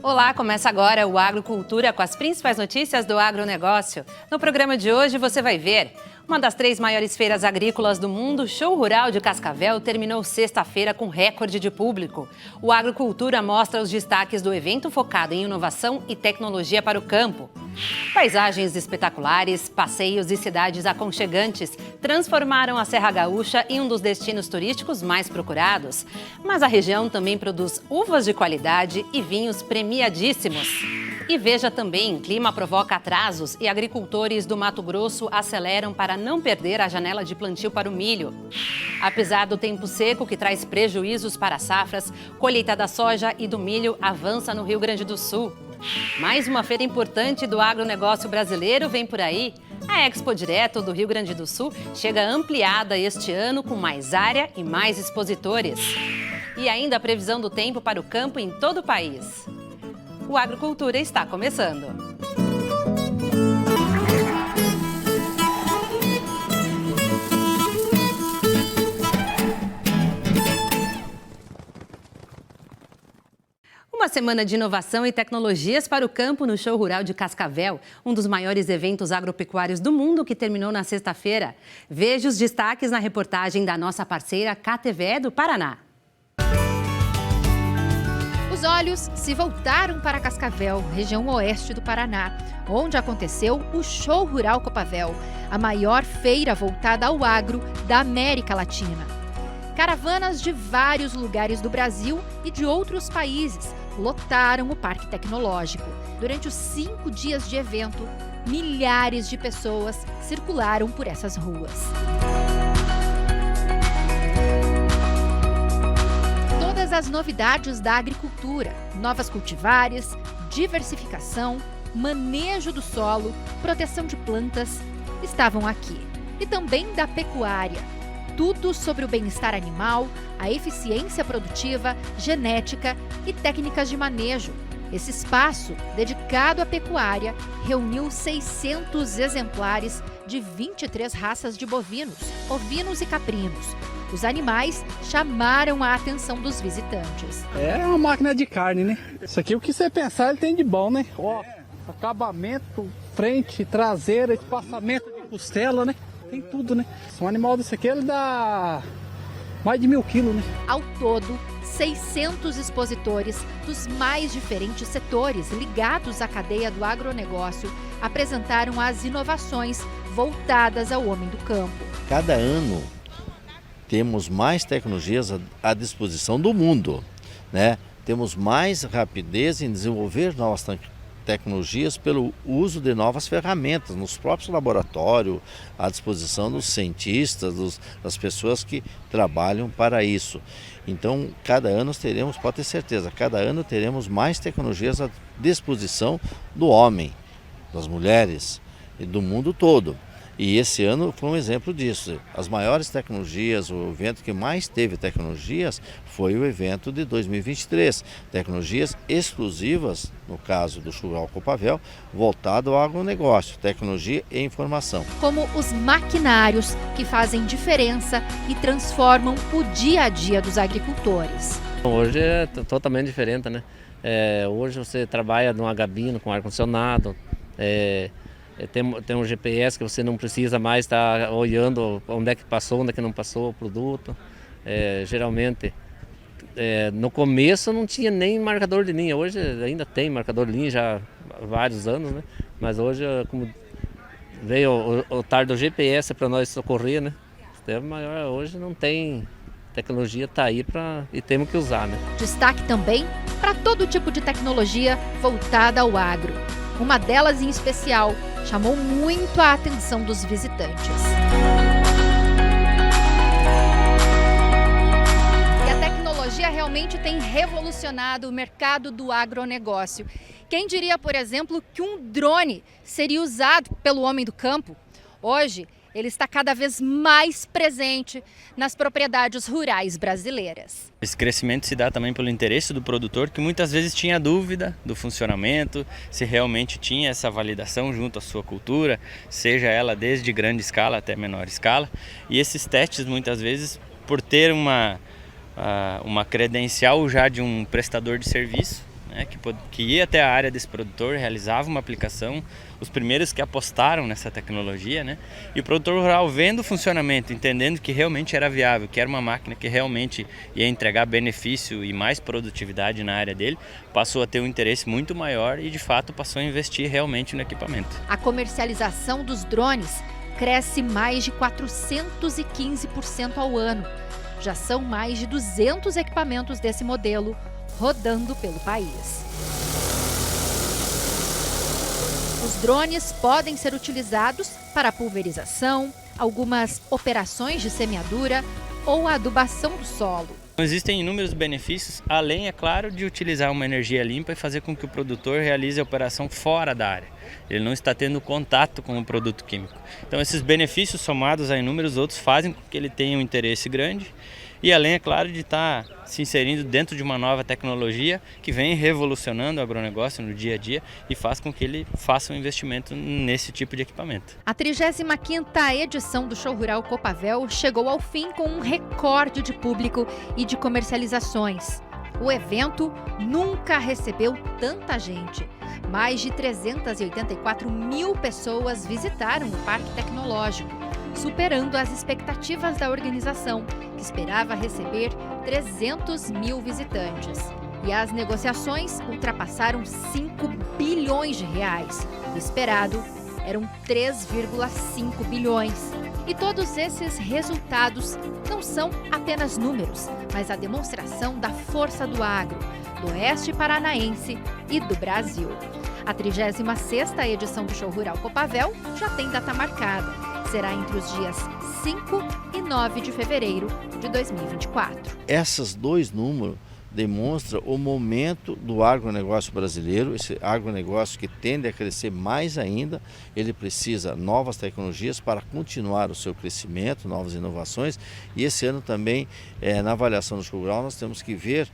Olá, começa agora o Agrocultura com as principais notícias do agronegócio. No programa de hoje você vai ver: uma das 3 maiores feiras agrícolas do mundo, Show Rural de Cascavel, terminou sexta-feira com recorde de público. O Agrocultura mostra os destaques do evento focado em inovação e tecnologia para o campo. Paisagens espetaculares, passeios e cidades aconchegantes transformaram a Serra Gaúcha em um dos destinos turísticos mais procurados. Mas a região também produz uvas de qualidade e vinhos premiadíssimos. E veja também, clima provoca atrasos e agricultores do Mato Grosso aceleram para não perder a janela de plantio para o milho. Apesar do tempo seco que traz prejuízos para as safras, colheita da soja e do milho avança no Rio Grande do Sul. Mais uma feira importante do agronegócio brasileiro vem por aí. A Expo Direto do Rio Grande do Sul chega ampliada este ano com mais área e mais expositores. E ainda a previsão do tempo para o campo em todo o país. O Agrocultura está começando. Uma semana de inovação e tecnologias para o campo no Show Rural de Cascavel, um dos maiores eventos agropecuários do mundo que terminou na sexta-feira. Veja os destaques na reportagem da nossa parceira KTVE do Paraná. Os olhos se voltaram para Cascavel, região oeste do Paraná, onde aconteceu o Show Rural Copavel, a maior feira voltada ao agro da América Latina. Caravanas de vários lugares do Brasil e de outros países lotaram o Parque Tecnológico. Durante os 5 dias de evento, milhares de pessoas circularam por essas ruas. Todas as novidades da agricultura, novas cultivares, diversificação, manejo do solo, proteção de plantas, estavam aqui. E também da pecuária. Tudo sobre o bem-estar animal, a eficiência produtiva, genética e técnicas de manejo. Esse espaço, dedicado à pecuária, reuniu 600 exemplares de 23 raças de bovinos, ovinos e caprinos. Os animais chamaram a atenção dos visitantes. É uma máquina de carne, né? Isso aqui, o que você pensar, ele tem de bom, né? Ó, acabamento, frente, traseira, espaçamento de costela, né? Tem tudo, né? Um animal desse aqui, ele dá mais de 1000 quilos, né? Ao todo, 600 expositores dos mais diferentes setores ligados à cadeia do agronegócio apresentaram as inovações voltadas ao homem do campo. Cada ano temos mais tecnologias à disposição do mundo, né? Temos mais rapidez em desenvolver novas tecnologias pelo uso de novas ferramentas nos próprios laboratórios, à disposição dos cientistas, das pessoas que trabalham para isso. Então, cada ano teremos, pode ter certeza, cada ano teremos mais tecnologias à disposição do homem, das mulheres e do mundo todo. E esse ano foi um exemplo disso. As maiores tecnologias, o evento que mais teve tecnologias foi o evento de 2023. Tecnologias exclusivas, no caso do Show Rural Copavel, voltado ao agronegócio, tecnologia e informação. Como os maquinários que fazem diferença e transformam o dia a dia dos agricultores. Hoje é totalmente diferente, né? Hoje você trabalha numa gabina com ar-condicionado, tem um GPS que você não precisa mais estar olhando onde é que passou, onde é que não passou o produto. Geralmente, no começo não tinha nem marcador de linha, hoje ainda tem marcador de linha já há vários anos, né? Mas hoje, como veio o tal do GPS para nós socorrer, né? Maior, hoje não tem, tecnologia está aí e temos que usar, né? Destaque também para todo tipo de tecnologia voltada ao agro. Uma delas em especial chamou muito a atenção dos visitantes. E a tecnologia realmente tem revolucionado o mercado do agronegócio. Quem diria, por exemplo, que um drone seria usado pelo homem do campo? Hoje, ele está cada vez mais presente nas propriedades rurais brasileiras. Esse crescimento se dá também pelo interesse do produtor, que muitas vezes tinha dúvida do funcionamento, se realmente tinha essa validação junto à sua cultura, seja ela desde grande escala até menor escala. E esses testes, muitas vezes, por ter uma credencial já de um prestador de serviço, né, que ia até a área desse produtor, realizava uma aplicação, os primeiros que apostaram nessa tecnologia, né, e o produtor rural vendo o funcionamento, entendendo que realmente era viável, que era uma máquina que realmente ia entregar benefício e mais produtividade na área dele, passou a ter um interesse muito maior e de fato passou a investir realmente no equipamento. A comercialização dos drones cresce mais de 415% ao ano. Já são mais de 200 equipamentos desse modelo rodando pelo país. Os drones podem ser utilizados para pulverização, algumas operações de semeadura ou adubação do solo. Existem inúmeros benefícios, além, é claro, de utilizar uma energia limpa e fazer com que o produtor realize a operação fora da área. Ele não está tendo contato com o produto químico. Então esses benefícios somados a inúmeros outros fazem com que ele tenha um interesse grande e além, é claro, de estar se inserindo dentro de uma nova tecnologia que vem revolucionando o agronegócio no dia a dia e faz com que ele faça um investimento nesse tipo de equipamento. A 35ª edição do Show Rural Copavel chegou ao fim com um recorde de público e de comercializações. O evento nunca recebeu tanta gente. Mais de 384 mil pessoas visitaram o Parque Tecnológico, superando as expectativas da organização, que esperava receber 300 mil visitantes. E as negociações ultrapassaram 5 bilhões de reais. O esperado eram 3,5 bilhões. E todos esses resultados não são apenas números, mas a demonstração da força do agro, do oeste paranaense e do Brasil. A 36ª edição do Show Rural Copavel já tem data marcada. Será entre os dias 5 e 9 de fevereiro de 2024. Esses dois números demonstram o momento do agronegócio brasileiro, esse agronegócio que tende a crescer mais ainda. Ele precisa de novas tecnologias para continuar o seu crescimento, novas inovações. E esse ano também, na avaliação do Show Rural, nós temos que ver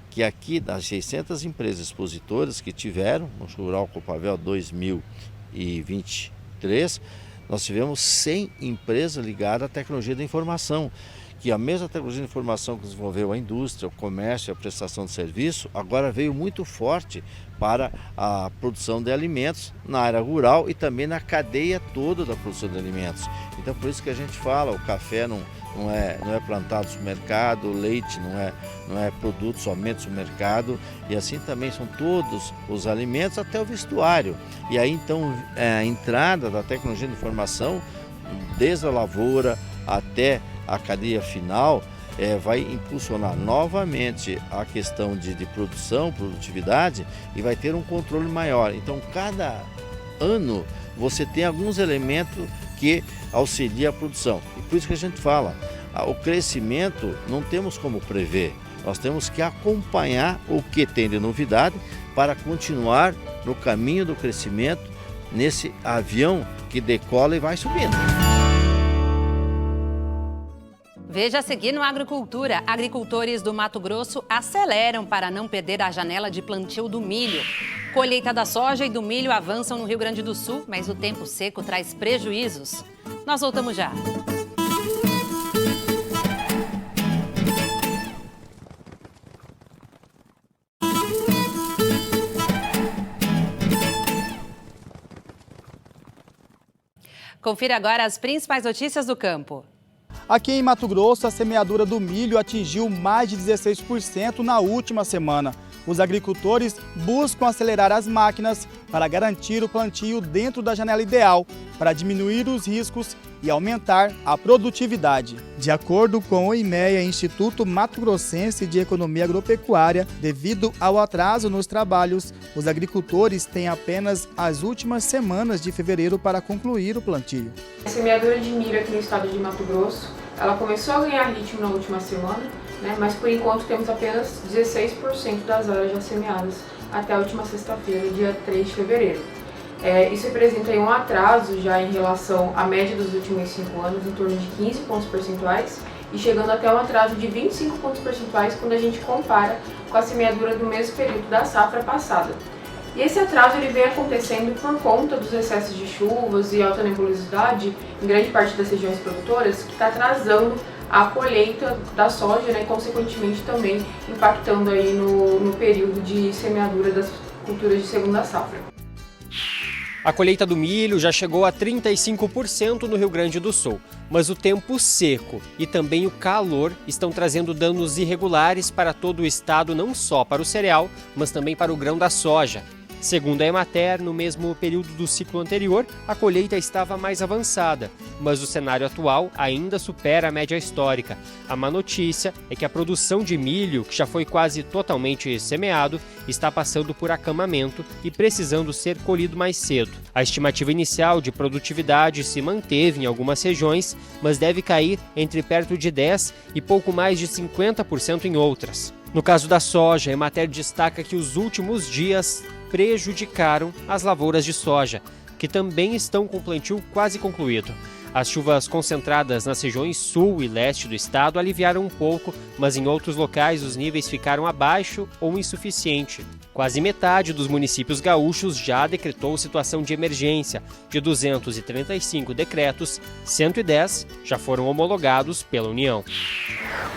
que aqui das 600 empresas expositoras que tiveram no Show Rural Copavel 2023, nós tivemos 100 empresas ligadas à tecnologia da informação, que a mesma tecnologia de informação que desenvolveu a indústria, o comércio e a prestação de serviço, agora veio muito forte para a produção de alimentos na área rural e também na cadeia toda da produção de alimentos. Então por isso que a gente fala, o café não é plantado no supermercado, o leite não é produto somente no mercado, e assim também são todos os alimentos, até o vestuário. E aí então a entrada da tecnologia de informação, desde a lavoura até a cadeia final, vai impulsionar novamente a questão de produção, produtividade, e vai ter um controle maior. Então cada ano você tem alguns elementos que auxiliam a produção. E por isso que a gente fala, o crescimento não temos como prever, nós temos que acompanhar o que tem de novidade para continuar no caminho do crescimento, nesse avião que decola e vai subindo. Veja a seguir no Agricultura. Agricultores do Mato Grosso aceleram para não perder a janela de plantio do milho. Colheita da soja e do milho avançam no Rio Grande do Sul, mas o tempo seco traz prejuízos. Nós voltamos já. Confira agora as principais notícias do campo. Aqui em Mato Grosso, a semeadura do milho atingiu mais de 16% na última semana. Os agricultores buscam acelerar as máquinas para garantir o plantio dentro da janela ideal, para diminuir os riscos e aumentar a produtividade. De acordo com o IMEA, Instituto Mato Grossense de Economia Agropecuária, devido ao atraso nos trabalhos, os agricultores têm apenas as últimas semanas de fevereiro para concluir o plantio. A semeadura de milho aqui no estado de Mato Grosso, ela começou a ganhar ritmo na última semana, mas por enquanto temos apenas 16% das áreas já semeadas até a última sexta-feira, dia 3 de fevereiro. Isso representa um atraso já em relação à média dos últimos 5 anos, em torno de 15 pontos percentuais, e chegando até um atraso de 25 pontos percentuais quando a gente compara com a semeadura do mesmo período da safra passada. E esse atraso ele vem acontecendo por conta dos excessos de chuvas e alta nebulosidade em grande parte das regiões produtoras, que está atrasando a colheita da soja, né, e consequentemente também impactando aí no período de semeadura das culturas de segunda safra. A colheita do milho já chegou a 35% no Rio Grande do Sul, mas o tempo seco e também o calor estão trazendo danos irregulares para todo o estado, não só para o cereal, mas também para o grão da soja. Segundo a Emater, no mesmo período do ciclo anterior, a colheita estava mais avançada, mas o cenário atual ainda supera a média histórica. A má notícia é que a produção de milho, que já foi quase totalmente semeado, está passando por acamamento e precisando ser colhido mais cedo. A estimativa inicial de produtividade se manteve em algumas regiões, mas deve cair entre perto de 10% e pouco mais de 50% em outras. No caso da soja, a Emater destaca que os últimos dias prejudicaram as lavouras de soja, que também estão com o plantio quase concluído. As chuvas concentradas nas regiões sul e leste do estado aliviaram um pouco, mas em outros locais os níveis ficaram abaixo ou insuficiente. Quase metade dos municípios gaúchos já decretou situação de emergência. De 235 decretos, 110 já foram homologados pela União.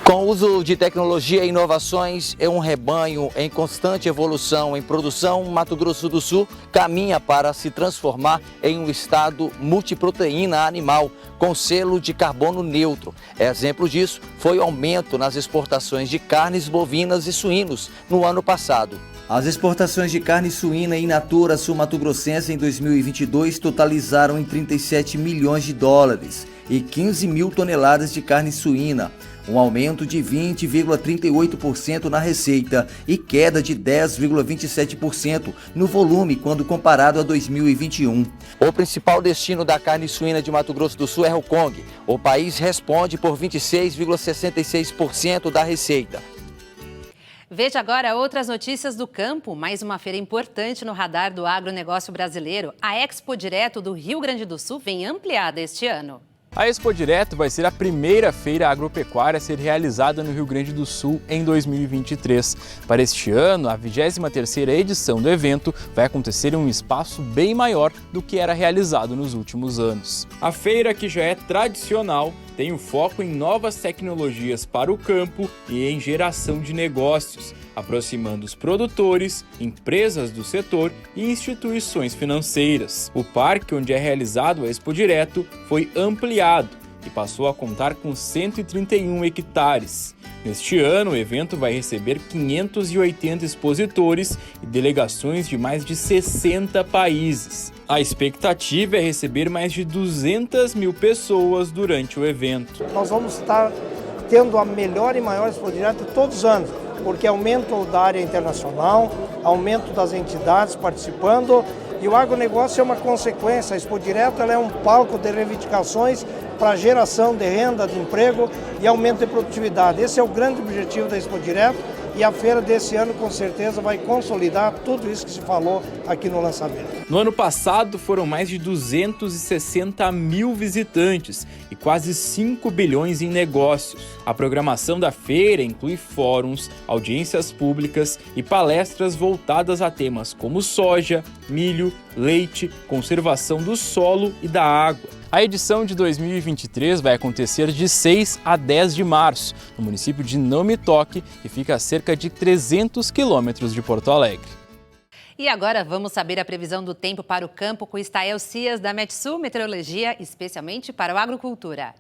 Com o uso de tecnologia e inovações e um rebanho em constante evolução em produção, Mato Grosso do Sul caminha para se transformar em um estado multiproteína animal, com selo de carbono neutro. Exemplo disso foi o aumento nas exportações de carnes bovinas e suínos no ano passado. As exportações de carne suína in natura sul-mato-grossense em 2022 totalizaram em 37 milhões de dólares e 15 mil toneladas de carne suína, um aumento de 20,38% na receita e queda de 10,27% no volume quando comparado a 2021. O principal destino da carne suína de Mato Grosso do Sul é Hong Kong. O país responde por 26,66% da receita. Veja agora outras notícias do campo. Mais uma feira importante no radar do agronegócio brasileiro. A Expo Direto do Rio Grande do Sul vem ampliada este ano. A Expo Direto vai ser a primeira feira agropecuária a ser realizada no Rio Grande do Sul em 2023. Para este ano, a 23ª edição do evento vai acontecer em um espaço bem maior do que era realizado nos últimos anos. A feira, que já é tradicional, tem o foco em novas tecnologias para o campo e em geração de negócios, aproximando os produtores, empresas do setor e instituições financeiras. O parque onde é realizado a Expo Direto foi ampliado e passou a contar com 131 hectares. Neste ano, o evento vai receber 580 expositores e delegações de mais de 60 países. A expectativa é receber mais de 200 mil pessoas durante o evento. Nós vamos estar tendo a melhor e maior Expo Direto todos os anos, porque aumento da área internacional, aumento das entidades participando, e o agronegócio é uma consequência. A Expo Direto ela é um palco de reivindicações para geração de renda, de emprego e aumento de produtividade. Esse é o grande objetivo da Expo Direto, e a feira desse ano com certeza vai consolidar tudo isso que se falou aqui no lançamento. No ano passado foram mais de 260 mil visitantes e quase 5 bilhões em negócios. A programação da feira inclui fóruns, audiências públicas e palestras voltadas a temas como soja, milho, leite, conservação do solo e da água. A edição de 2023 vai acontecer de 6 a 10 de março, no município de Nome Toque, que fica a cerca de 300 quilômetros de Porto Alegre. E agora vamos saber a previsão do tempo para o campo com Estael Cias, da Metsul Meteorologia, especialmente para o Agrocultura.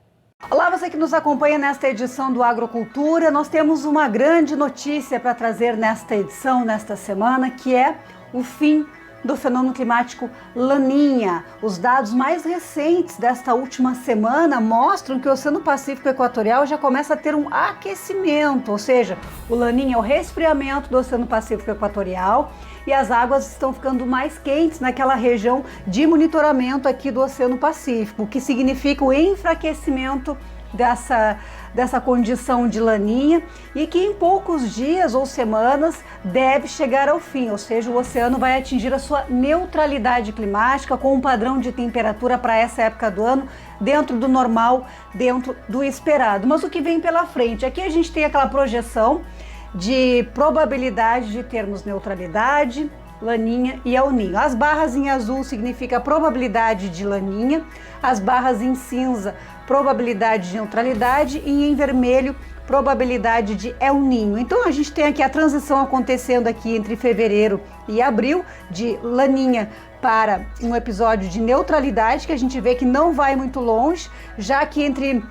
Olá, você que nos acompanha nesta edição do Agrocultura. Nós temos uma grande notícia para trazer nesta edição, nesta semana, que é o fim do fenômeno climático Laninha. Os dados mais recentes desta última semana mostram que o Oceano Pacífico Equatorial já começa a ter um aquecimento, ou seja, o Laninha é o resfriamento do Oceano Pacífico Equatorial e as águas estão ficando mais quentes naquela região de monitoramento aqui do Oceano Pacífico, o que significa o enfraquecimento dessa condição de Laninha e que em poucos dias ou semanas deve chegar ao fim, ou seja, o oceano vai atingir a sua neutralidade climática com um padrão de temperatura para essa época do ano dentro do normal, dentro do esperado. Mas o que vem pela frente? Aqui a gente tem aquela projeção de probabilidade de termos neutralidade, Laninha e El Ninho. As barras em azul significa probabilidade de Laninha, as barras em cinza, probabilidade de neutralidade e em vermelho, probabilidade de El Ninho. Então a gente tem aqui a transição acontecendo aqui entre fevereiro e abril, de Laninha para um episódio de neutralidade, que a gente vê que não vai muito longe, já que entre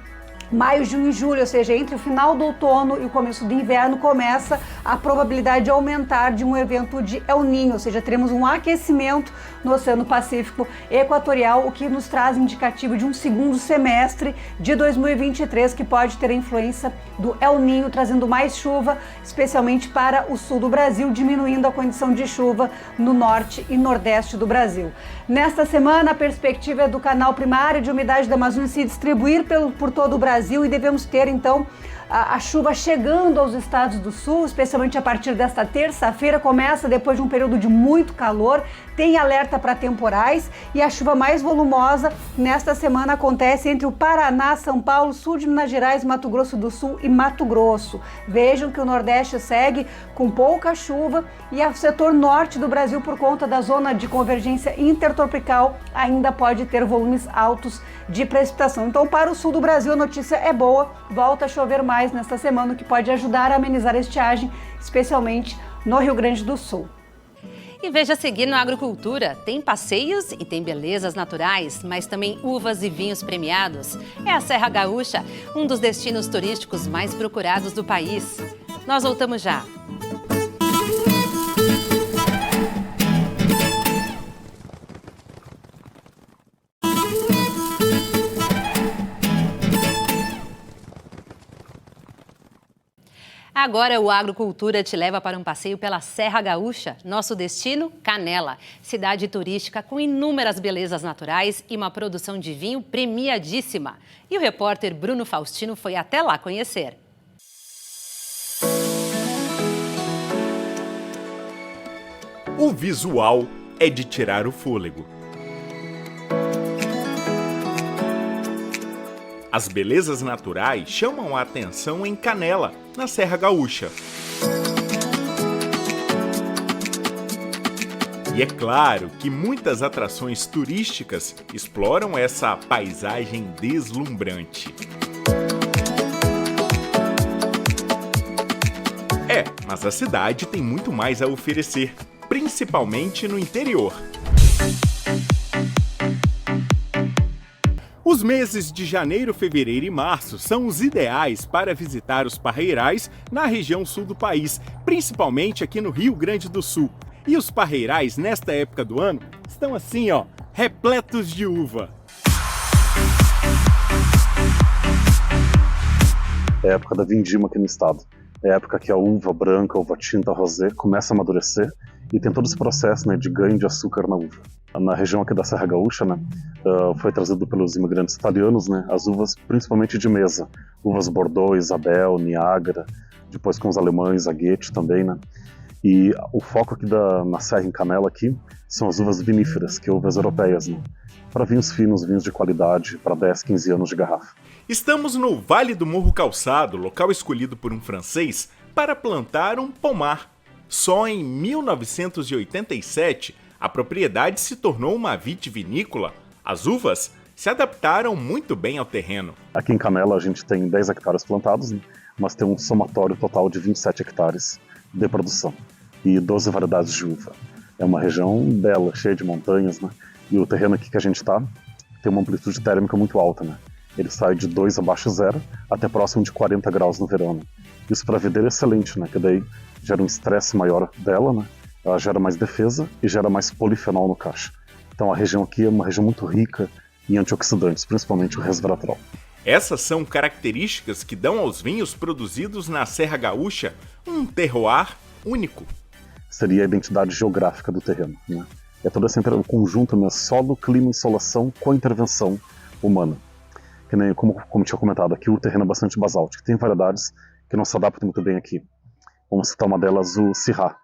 maio, junho e julho, ou seja, entre o final do outono e o começo do inverno, começa a probabilidade de aumentar de um evento de El Ninho, ou seja, teremos um aquecimento no Oceano Pacífico Equatorial, o que nos traz indicativo de um segundo semestre de 2023, que pode ter a influência do El Ninho, trazendo mais chuva, especialmente para o sul do Brasil, diminuindo a condição de chuva no norte e nordeste do Brasil. Nesta semana, a perspectiva é do canal primário de umidade da Amazônia se distribuir por todo o Brasil, e devemos ter então a chuva chegando aos estados do sul, especialmente a partir desta terça-feira. Começa depois de um período de muito calor, tem alerta para temporais, e a chuva mais volumosa nesta semana acontece entre o Paraná, São Paulo, sul de Minas Gerais, Mato Grosso do Sul e Mato Grosso. Vejam que o Nordeste segue com pouca chuva, e o setor norte do Brasil, por conta da zona de convergência intertropical, ainda pode ter volumes altos de precipitação. Então, para o sul do Brasil, a notícia é boa, volta a chover mais nesta semana, o que pode ajudar a amenizar a estiagem, especialmente no Rio Grande do Sul. E veja a seguir no Agrocultura. Tem passeios e tem belezas naturais, mas também uvas e vinhos premiados. É a Serra Gaúcha, um dos destinos turísticos mais procurados do país. Nós voltamos já. Agora o Agrocultura te leva para um passeio pela Serra Gaúcha. Nosso destino, Canela, cidade turística com inúmeras belezas naturais e uma produção de vinho premiadíssima. E o repórter Bruno Faustino foi até lá conhecer. O visual é de tirar o fôlego. As belezas naturais chamam a atenção em Canela, na Serra Gaúcha. E é claro que muitas atrações turísticas exploram essa paisagem deslumbrante. Mas a cidade tem muito mais a oferecer, principalmente no interior. Os meses de janeiro, fevereiro e março são os ideais para visitar os parreirais na região sul do país, principalmente aqui no Rio Grande do Sul. E os parreirais, nesta época do ano, estão assim, ó, repletos de uva. É a época da vindima aqui no estado. É a época que a uva branca, a uva tinta, a rosé, começa a amadurecer e tem todo esse processo, né, de ganho de açúcar na uva. Na região aqui da Serra Gaúcha, né, foi trazido pelos imigrantes italianos, né, as uvas principalmente de mesa. Uvas Bordeaux, Isabel, Niágara, depois com os alemães, Agete também, né. E o foco aqui na Serra em Canela aqui são as uvas viníferas, que são uvas europeias, né, para vinhos finos, vinhos de qualidade, para 10, 15 anos de garrafa. Estamos no Vale do Morro Calçado, local escolhido por um francês para plantar um pomar. Só em 1987, a propriedade se tornou uma vitivinícola. As uvas se adaptaram muito bem ao terreno. Aqui em Canela a gente tem 10 hectares plantados, né? Mas tem um somatório total de 27 hectares de produção e 12 variedades de uva. É uma região bela, cheia de montanhas, né? E o terreno aqui que a gente está tem uma amplitude térmica muito alta, né? Ele sai de 2 abaixo de zero até próximo de 40 graus no verão. Isso para a videira é excelente, né? Que daí gera um estresse maior dela, né? Ela gera mais defesa e gera mais polifenol no cacho. Então a região aqui é uma região muito rica em antioxidantes, principalmente o resveratrol. Essas são características que dão aos vinhos produzidos na Serra Gaúcha um terroir único. Seria a identidade geográfica do terreno, né? É todo esse conjunto, né? Solo, clima, insolação com a intervenção humana. Que nem, como tinha comentado, aqui o terreno é bastante basáltico. Tem variedades que não se adaptam muito bem aqui. Vamos citar uma delas, o Syrah.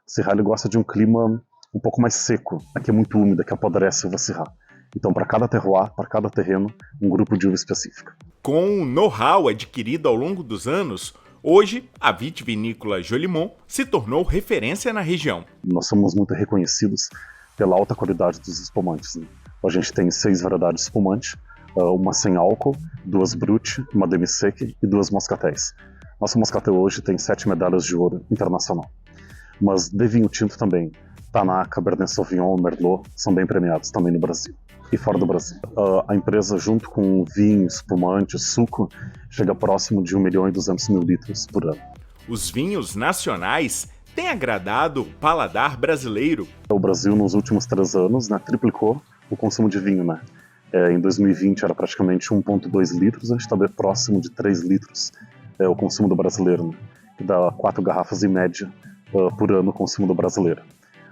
O Syrah ele gosta de um clima um pouco mais seco. Aqui é muito úmido, que apodrece a uva Syrah. Então, para cada terroir, para cada terreno, um grupo de uva específica. Com o know-how adquirido ao longo dos anos, Hoje, a vitivinícola Jolimont se tornou referência na região. Nós somos muito reconhecidos pela alta qualidade dos espumantes, né? A gente tem 6 variedades de espumante, uma sem álcool, 2 Brut, uma demi-sec e 2 moscatéis. Nosso moscatel hoje tem 7 medalhas de ouro internacional. Mas de vinho tinto também, Taná, Cabernet Sauvignon, Merlot são bem premiados também no Brasil e fora do Brasil. A empresa, junto com vinho, espumante, suco, chega próximo de 1.200.000 litros por ano. Os vinhos nacionais têm agradado o paladar brasileiro. O Brasil, nos últimos 3 anos, triplicou o consumo de vinho, né? Em 2020 era praticamente 1,2 litros, a gente está bem próximo de 3 litros o consumo do brasileiro, né? Que dá 4 garrafas em média por ano o consumo do brasileiro.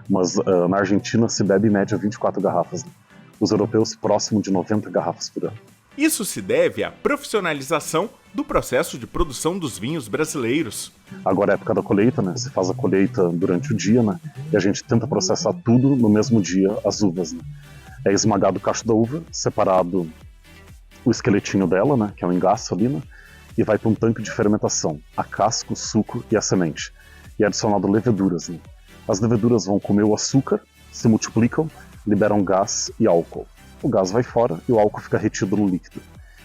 Mas na Argentina se bebe em média 24 garrafas, né? Os europeus próximo de 90 garrafas por ano. Isso se deve à profissionalização do processo de produção dos vinhos brasileiros. Agora é a época da colheita, né? Se faz a colheita durante o dia, né? E a gente tenta processar tudo no mesmo dia, as uvas, né? É esmagado o cacho da uva, separado o esqueletinho dela, né? Que é o engaço ali, né? E vai para um tanque de fermentação, a casca, o suco e a semente. E é adicionado leveduras, né? As leveduras vão comer o açúcar, se multiplicam, liberam gás e álcool. O gás vai fora e o álcool fica retido no líquido.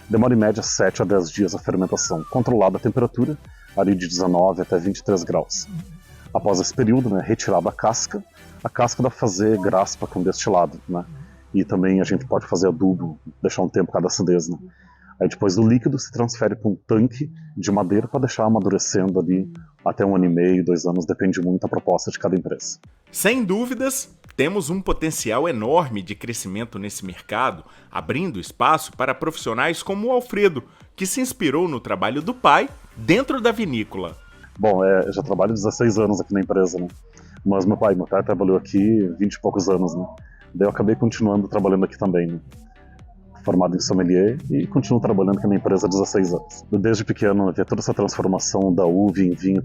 Demora em média 7 a 10 dias a fermentação, controlada a temperatura, ali de 19 até 23 graus. Após esse período, né, retirada a casca dá para fazer graspa com destilado, né? E também a gente pode fazer adubo, deixar um tempo cada acidez, né? Aí depois do líquido se transfere para um tanque de madeira para deixar amadurecendo ali até 1 ano e meio, 2 anos, depende muito da proposta de cada empresa. Sem dúvidas, temos um potencial enorme de crescimento nesse mercado, abrindo espaço para profissionais como o Alfredo, que se inspirou no trabalho do pai dentro da vinícola. Bom, eu já trabalho 16 anos aqui na empresa, né? Mas meu pai trabalhou aqui 20 e poucos anos, né? Daí eu acabei continuando trabalhando aqui também, né? Formado em sommelier e continuo trabalhando aqui na empresa há 16 anos. Desde pequeno, ver toda essa transformação da uva em vinho,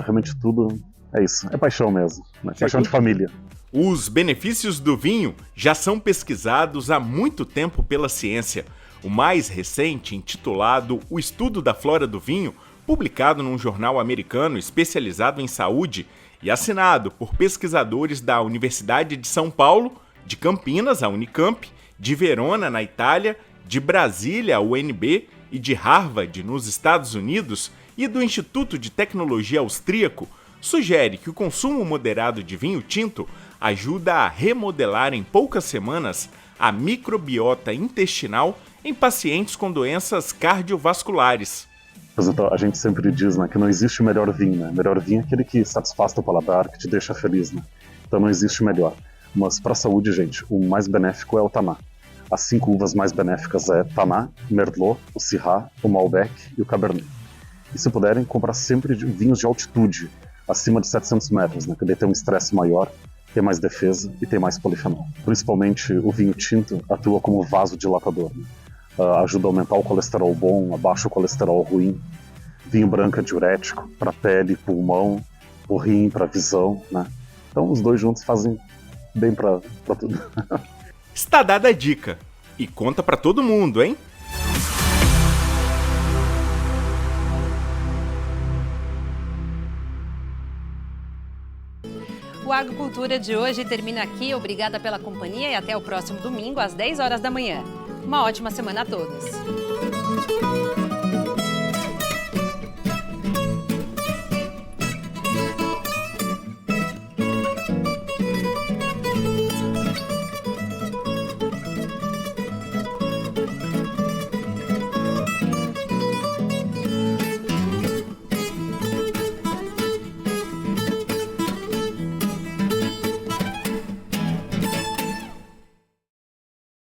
realmente tudo é isso, é paixão mesmo, né? Paixão de família. Os benefícios do vinho já são pesquisados há muito tempo pela ciência. O mais recente, intitulado O Estudo da Flora do Vinho, publicado num jornal americano especializado em saúde e assinado por pesquisadores da Universidade de São Paulo, de Campinas, a Unicamp, de Verona, na Itália, de Brasília, a UNB, e de Harvard, nos Estados Unidos, e do Instituto de Tecnologia Austríaco, sugere que o consumo moderado de vinho tinto ajuda a remodelar em poucas semanas a microbiota intestinal em pacientes com doenças cardiovasculares. Então, a gente sempre diz, né, que não existe o melhor vinho, né? O melhor vinho é aquele que satisfaz teu paladar, que te deixa feliz, né? Então não existe o melhor. Mas para a saúde, gente, o mais benéfico é o Taná. As 5 uvas mais benéficas é Taná, Merlot, o Syrah, o Malbec e o Cabernet. E se puderem, comprar sempre vinhos de altitude, acima de 700 metros, né? Que daí tem um estresse maior, tem mais defesa e tem mais polifenol. Principalmente o vinho tinto atua como vasodilatador, né? Ajuda a aumentar o colesterol bom, abaixa o colesterol ruim. Vinho branco é diurético, para pele, pulmão, o rim, para visão, né? Então os dois juntos fazem bem pra tudo. Está dada a dica. E conta pra todo mundo, hein? O Agrocultura de hoje termina aqui. Obrigada pela companhia e até o próximo domingo, às 10 horas da manhã. Uma ótima semana a todos.